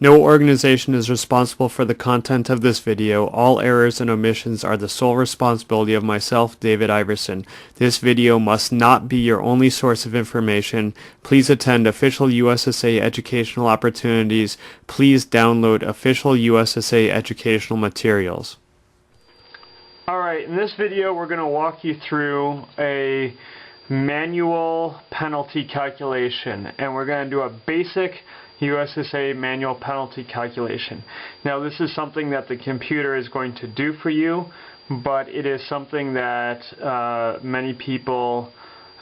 No organization is responsible for the content of this video. All errors and omissions are the sole responsibility of myself, David Iverson. This video must not be your only source of information. Please attend official USSA educational opportunities. Please download official USSA educational materials. Alright, in this video we're going to walk you through a manual penalty calculation, and we're going to do a basic USSA manual penalty calculation. Now this is something that the computer is going to do for you, but it is something that many people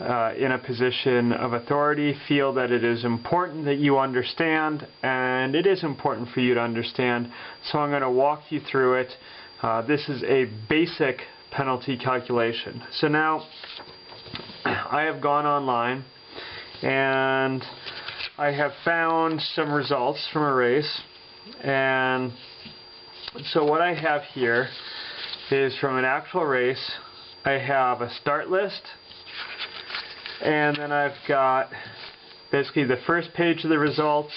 in a position of authority feel that it is important that you understand, and it is important for you to understand, so I'm going to walk you through it. This is a basic penalty calculation. So now I have gone online and I have found some results from a race, and so what I have here is from an actual race. I have a start list, and then I've got basically the first page of the results,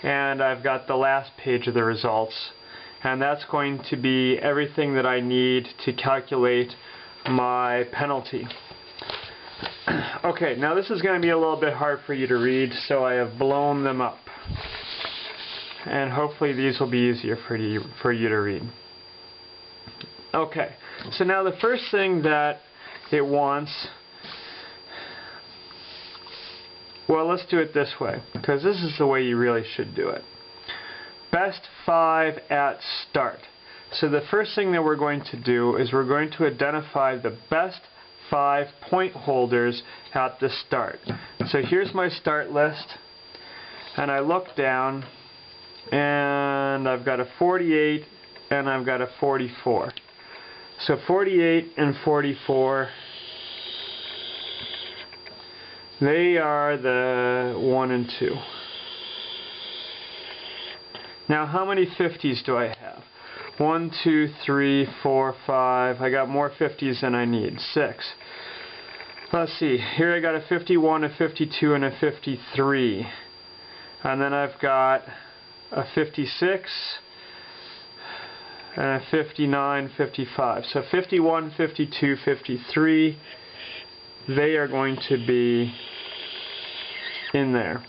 and I've got the last page of the results, and that's going to be everything that I need to calculate my penalty. Okay, now this is going to be a little bit hard for you to read, so I have blown them up. And hopefully these will be easier for you to read. Okay, so now the first thing that it wants, well, let's do it this way, because this is the way you really should do it. Best 5 at start. So the first thing that we're going to do is we're going to identify the best 5 point holders at the start. So here's my start list, and I look down and I've got a 48 and I've got a 44. So 48 and 44, they are the 1 and 2. Now how many 50s do I have? 1, 2, 3, 4, 5. I got more 50s than I need. 6. Let's see. Here I got a 51, a 52, and a 53. And then I've got a 56, and a 59, 55. So 51, 52, 53, they are going to be in there.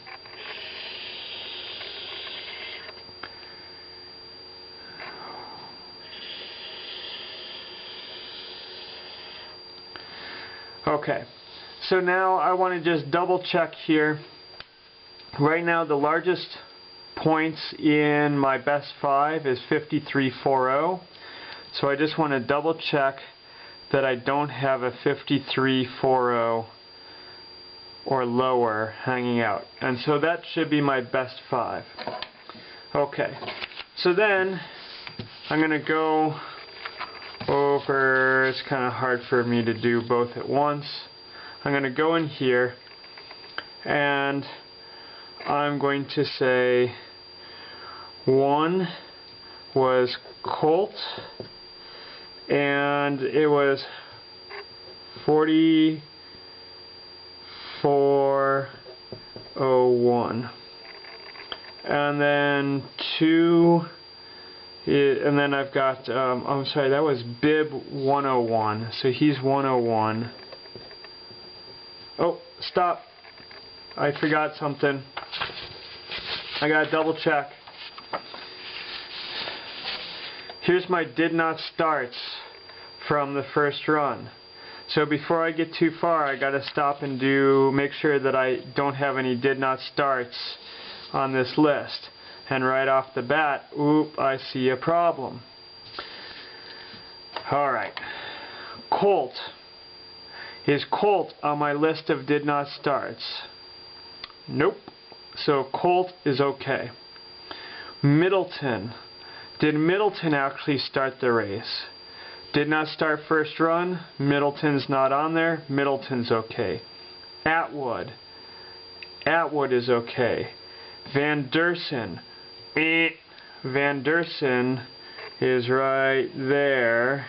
Okay, so now I want to just double check here. Right now the largest points in my best 5 is 53.40. So I just want to double check that I don't have a 53.40 or lower hanging out. And so that should be my best 5. Okay, so then I'm going to go over, it's kind of hard for me to do both at once. I'm going to go in here and I'm going to say 1 was Colt, and it was 44.01, and then 2, and then I've got, I'm sorry, that was Bib 101, so he's 101. Oh, stop. I forgot something. I gotta double check. Here's my did not starts from the first run. So before I get too far, I gotta stop and make sure that I don't have any did not starts on this list. And right off the bat, oop, I see a problem. Alright. Colt. Is Colt on my list of did not starts? Nope. So Colt is okay. Middleton. Did Middleton actually start the race? Did not start first run. Middleton's not on there. Middleton's okay. Atwood. Atwood is okay. Van Dersen. Van Dersen is right there.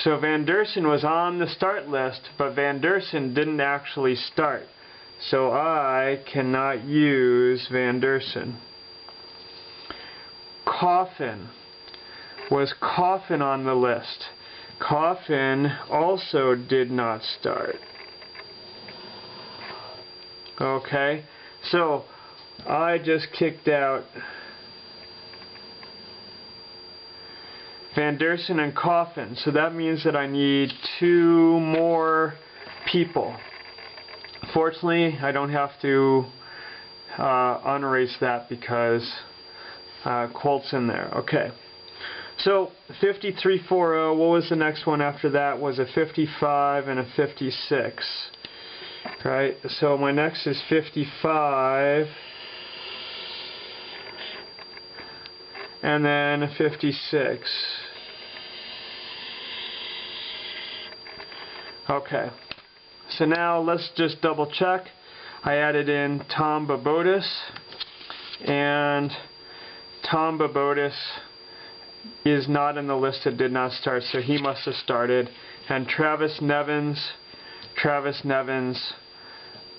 So Van Dersen was on the start list, but Van Dersen didn't actually start. So I cannot use Van Dersen. Coffin. Was Coffin on the list? Coffin also did not start. Okay, so I just kicked out Van Dersen and Coffin, so that means that I need 2 more people. Fortunately, I don't have to unerase that because Colt's in there. Okay, so 5340, what was the next one after that? Was a 55 and a 56. Right, so my next is 55 and then a 56. Okay, so now let's just double check. I added in Tom Babotis, and Tom Babotis is not in the list that did not start, so he must have started. And Travis Nevins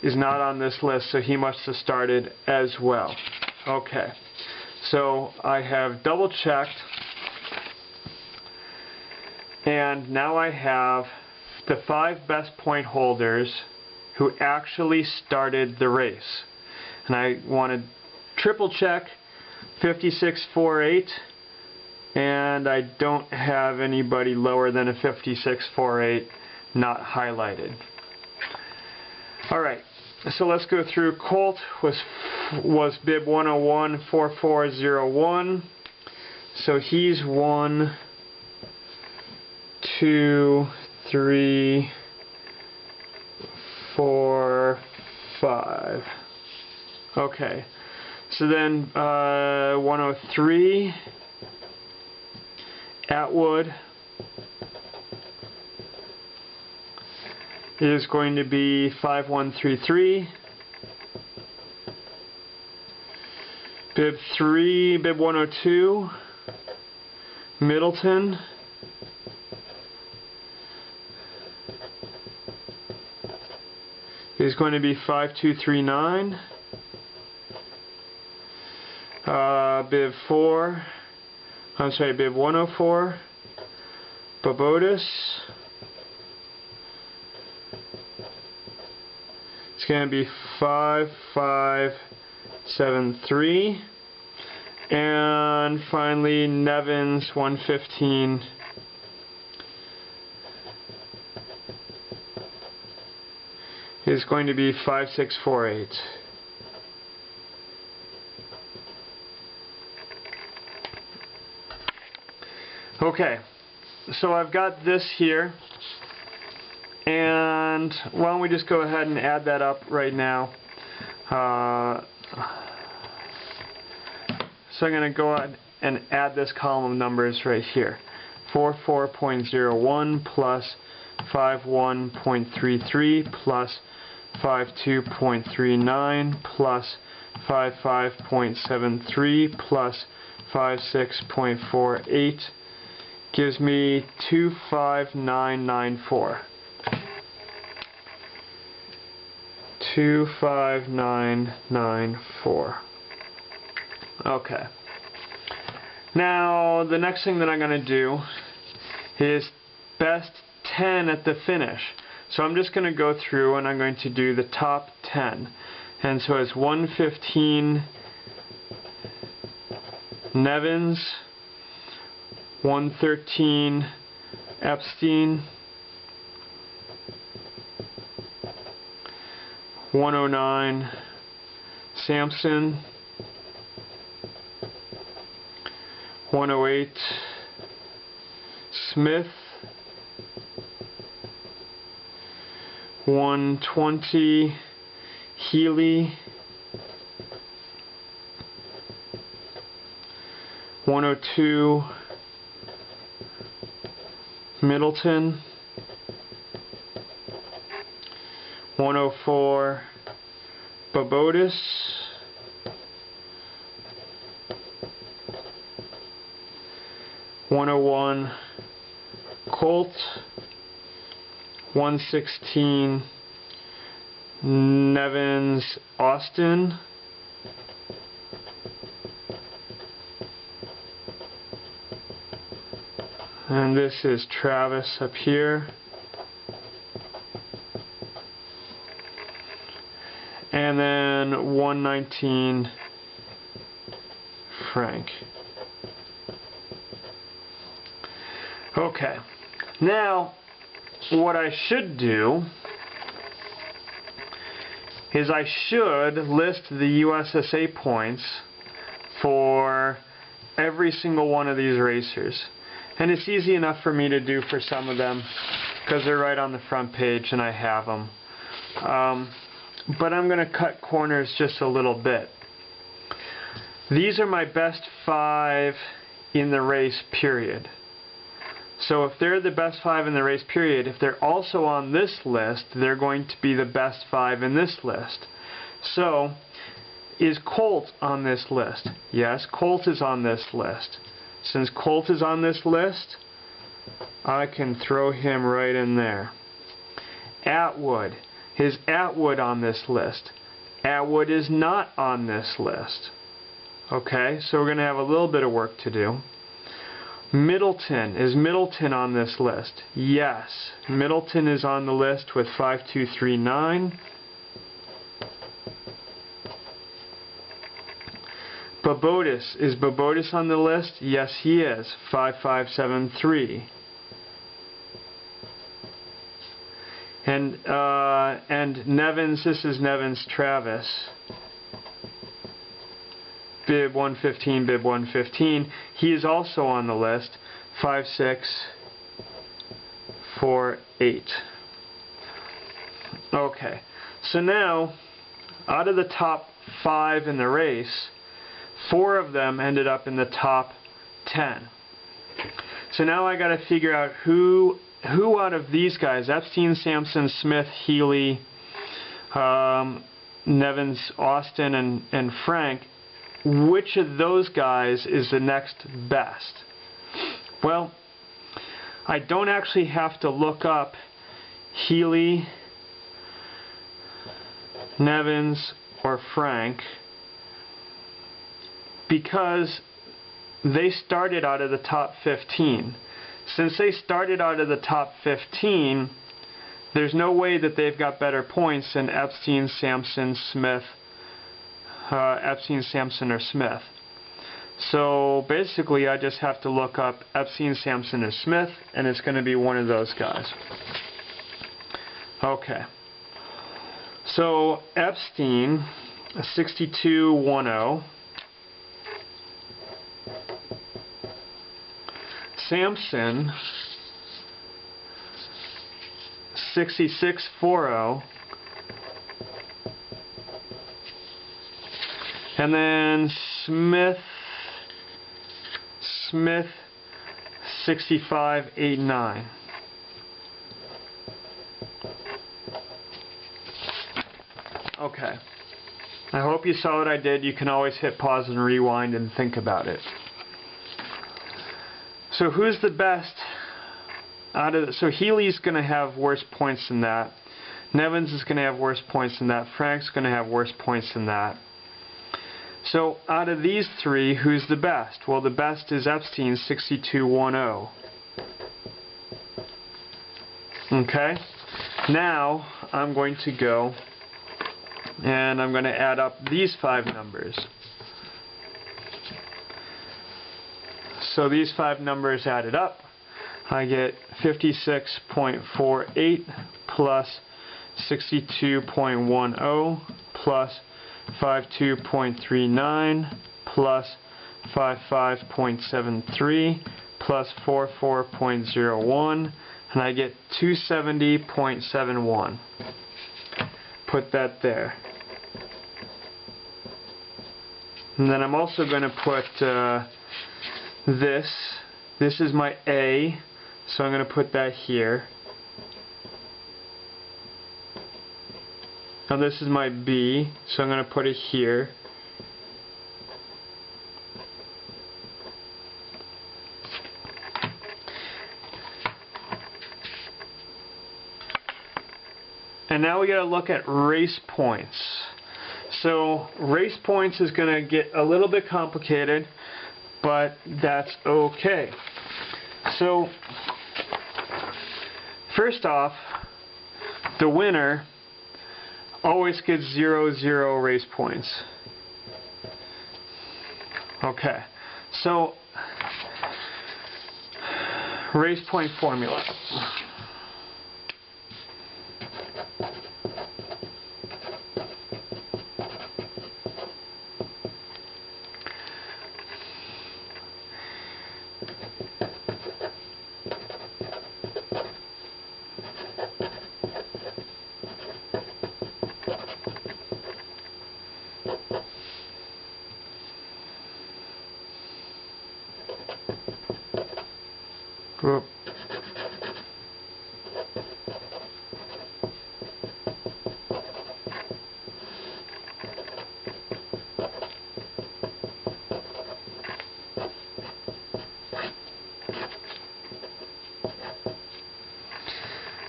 is not on this list, so he must have started as well. Okay, so I have double checked, and now I have the 5 best point holders who actually started the race. And I want to triple check 5648, and I don't have anybody lower than a 5648 not highlighted. Alright, so let's go through. Colt was bib 1014401. So he's 1, 2, 3, 4, 5. Okay, so then 103 Atwood is going to be 5133. Bib 3, bib 102 Middleton is going to be 5239. Bib 104 Babotis, it's going to be 5573. And finally Nevins 115 is going to be 5648. Okay, so I've got this here, and why don't we just go ahead and add that up right now. So I'm going to go ahead and add this column of numbers right here. 44.01 plus 51.33 plus 52.39 plus 55.73 plus 56.48 gives me 25994. 25994. Okay. Now the next thing that I'm going to do is best 10 at the finish. So I'm just going to go through and I'm going to do the top 10. And so it's 115 Nevins, 113 Epstein, 109 Sampson, 108 Smith, 120 Healy, 102 Middleton, 104 Babotis, 101 Colt, 116 Nevins, Austin. And this is Travis up here. And then 119, Frank. Okay. Now, what I should do is I should list the USSA points for every single one of these racers. And it's easy enough for me to do for some of them because they're right on the front page and I have them. But I'm going to cut corners just a little bit. These are my best 5 in the race period. So if they're the best 5 in the race period, if they're also on this list, they're going to be the best 5 in this list. So, is Colt on this list? Yes, Colt is on this list. Since Colt is on this list, I can throw him right in there. Atwood. Is Atwood on this list? Atwood is not on this list. Okay, so we're going to have a little bit of work to do. Middleton. Is Middleton on this list? Yes. Middleton is on the list with 5239. Bobotis. Is Bobotis on the list? Yes, he is. 5573. And Nevins, this is Nevins Travis. Bib 115, bib 115. He is also on the list. 5648. Okay. So now, out of the top 5 in the race, 4 of them ended up in the top 10. So now I got to figure out who out of these guys, Epstein, Sampson, Smith, Healy, Nevins, Austin, and Frank, which of those guys is the next best? Well, I don't actually have to look up Healy, Nevins, or Frank, because they started out of the top 15. Since they started out of the top 15, there's no way that they've got better points than Epstein, Sampson, Smith, Epstein, Sampson, or Smith. So basically I just have to look up Epstein, Sampson, or Smith, and it's going to be one of those guys. Okay. So Epstein, 6210. Sampson, 6640. And then Smith 6589. Okay. I hope you saw what I did. You can always hit pause and rewind and think about it. So who's the best out of so Healy's going to have worse points than that. Nevins is going to have worse points than that. Frank's going to have worse points than that. So out of these 3, who's the best? Well, the best is Epstein, 6210. Okay? Now I'm going to go and I'm going to add up these 5 numbers. So these 5 numbers added up, I get 56.48 plus 62.10 plus 52.39 plus 55.73 plus 44.01, and I get 270.71. Put that there. And then I'm also going to put this is my A, so I'm going to put that here. Now this is my B, so I'm going to put it here. And now we got to look at race points. So race points is going to get a little bit complicated, but that's okay. So first off, the winner always gets 0 race points. Okay, so race point formula. Whoop.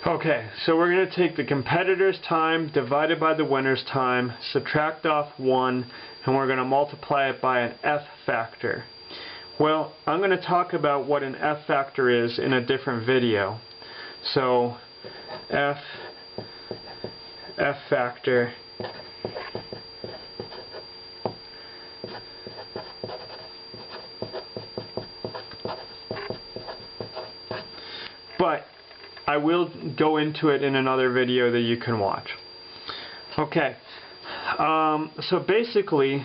Okay, so we're going to take the competitor's time divided by the winner's time, subtract off 1, and we're going to multiply it by an F factor. Well, I'm going to talk about what an F factor is in a different video. So, F factor but I will go into it in another video that you can watch. Okay, so basically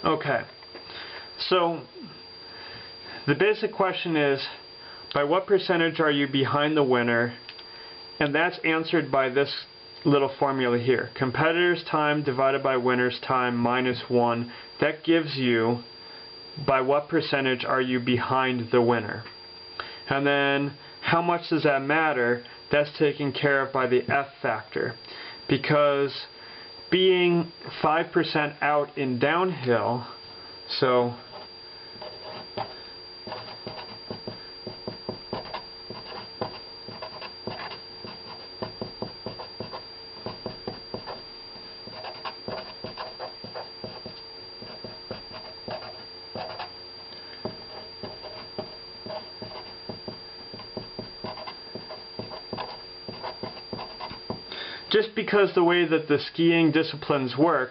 okay, so the basic question is, by what percentage are you behind the winner? And that's answered by this little formula here. Competitor's time divided by winner's time minus 1. That gives you by what percentage are you behind the winner. And then how much does that matter? That's taken care of by the F factor. Because being 5% out in downhill, so just because the way that the skiing disciplines work,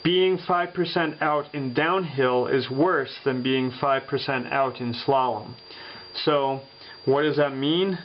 being 5% out in downhill is worse than being 5% out in slalom. So what does that mean?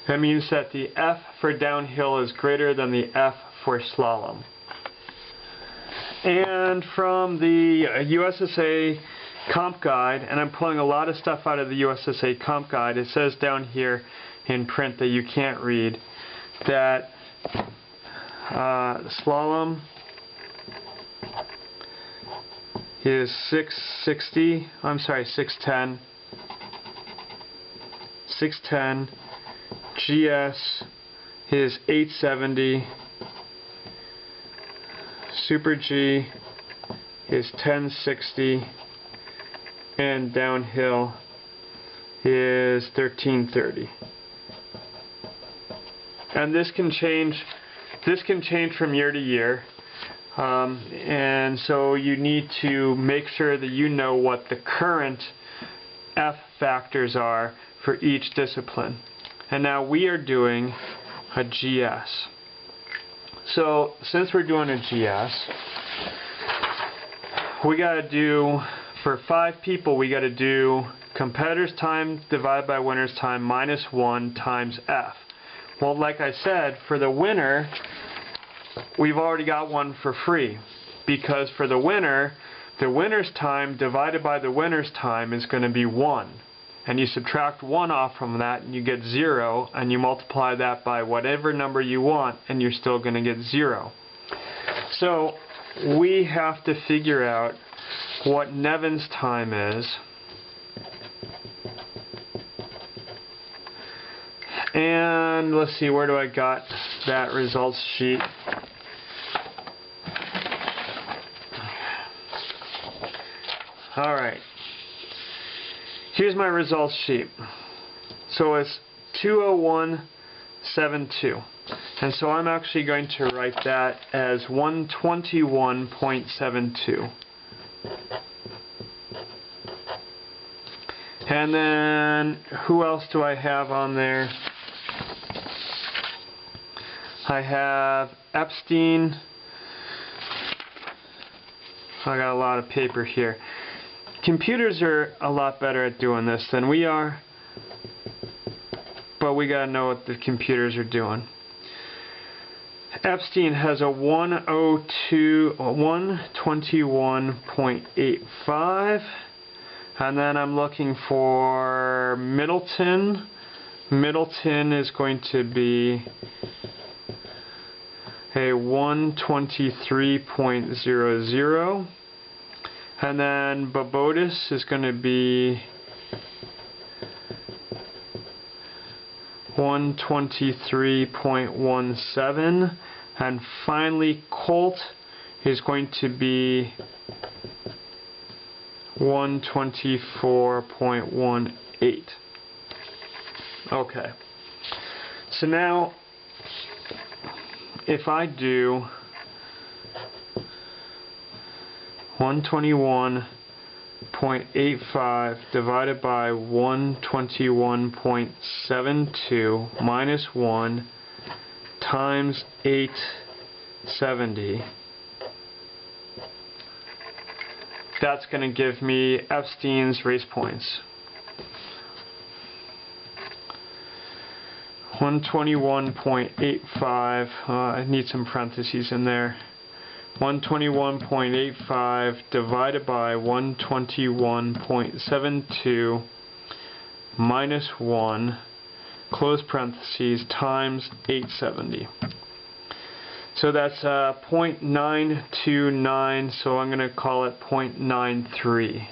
That means that the F for downhill is greater than the F for slalom. And from the USSA Comp Guide, and I'm pulling a lot of stuff out of the USSA Comp Guide, it says down here in print that you can't read that slalom is 610, GS is 870, Super G is 1060, and downhill is 1330. And this can change from year to year. And so you need to make sure that you know what the current F factors are for each discipline. And now we are doing a GS. So since we're doing a GS, we got to do, for 5 people, we got to do competitor's time divided by winner's time minus 1 times F. Well, like I said, for the winner, we've already got one for free, because for the winner's time divided by the winner's time is going to be 1. And you subtract 1 off from that and you get 0, and you multiply that by whatever number you want and you're still going to get 0. So we have to figure out what Nevin's time is. And let's see, where do I got that results sheet? Alright. Here's my results sheet. So it's 201.72. And so I'm actually going to write that as 121.72. And then who else do I have on there? I have Epstein. I got a lot of paper here. Computers are a lot better at doing this than we are, but we gotta know what the computers are doing. Epstein has a 121.85, and then I'm looking for Middleton. Middleton is going to be a 123.00. And then Babotis is going to be 123.17. And finally, Colt is going to be 124.18. Okay. So now, if I do 121.85 divided by 121.72 minus 1 times 870. That's going to give me Epstein's race points. 121.85, I need some parentheses in there. 121.85 divided by 121.72 minus 1, close parentheses, times 870. So that's 0.929, so I'm going to call it 0.93.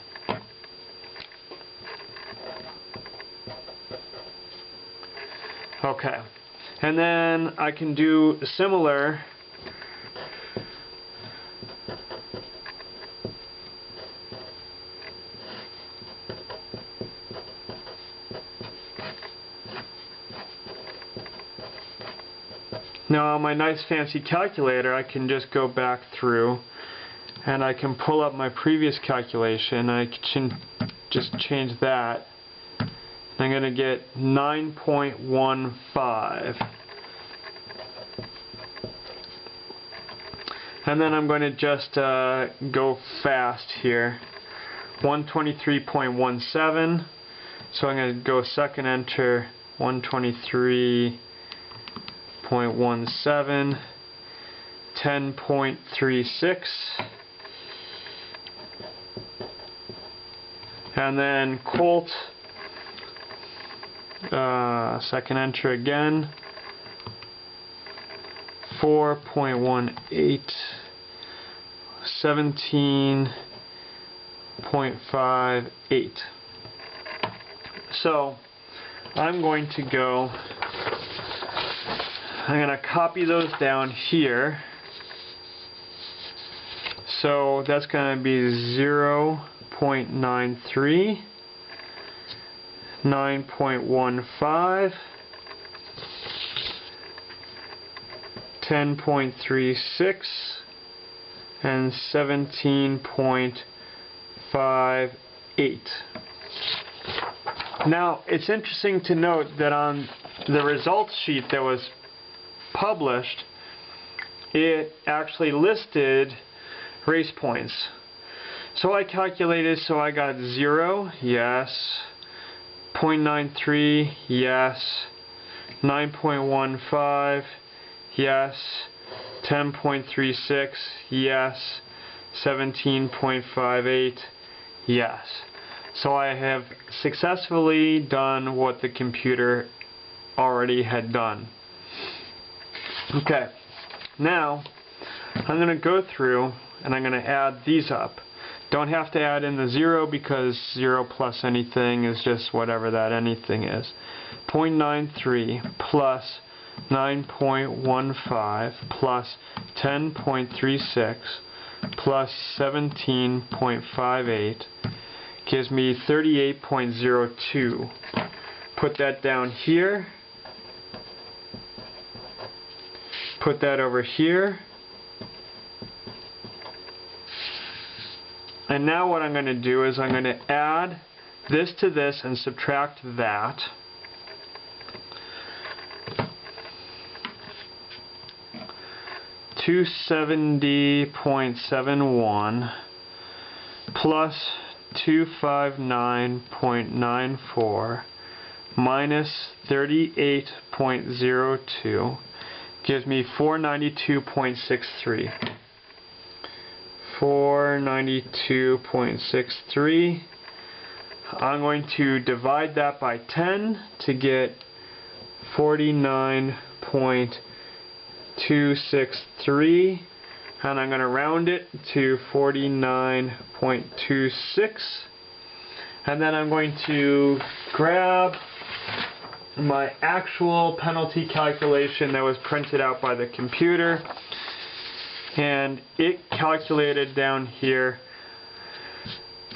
Okay, and then I can do similar. Now on my nice fancy calculator, I can just go back through and I can pull up my previous calculation. I can just change that. I'm going to get 9.15. And then I'm going to just go fast here. 123.17. So I'm going to go second enter, 123.17, 10.36, and then Colt, second enter again, 4.18, 17.58. So I'm going to go, I'm going to copy those down here. So that's going to be 0.93, 9.15, 10.36, and 17.58. Now, it's interesting to note that on the results sheet that was published, it actually listed race points. So I calculated, so I got 0, yes, 0.93, yes, 9.15, yes, 10.36, yes, 17.58, yes. So I have successfully done what the computer already had done. Okay, now I'm going to go through and I'm going to add these up. Don't have to add in the 0 because 0 plus anything is just whatever that anything is. 0.93 plus 9.15 plus 10.36 plus 17.58 gives me 38.02. Put that down here. Put that over here. And now what I'm going to do is I'm going to add this to this and subtract that. $270.71 plus 259.94 minus 38.02 gives me 492.63. 492.63. I'm going to divide that by 10 to get 49.263, and I'm going to round it to 49.26, and then I'm going to grab my actual penalty calculation that was printed out by the computer, and it calculated down here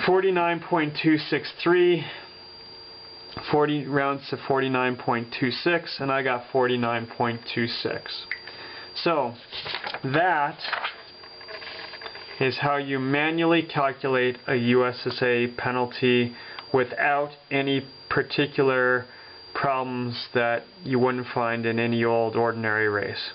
49.263, 40 rounds to 49.26, and I got 49.26. So that is how you manually calculate a USSA penalty without any particular problems that you wouldn't find in any old ordinary race.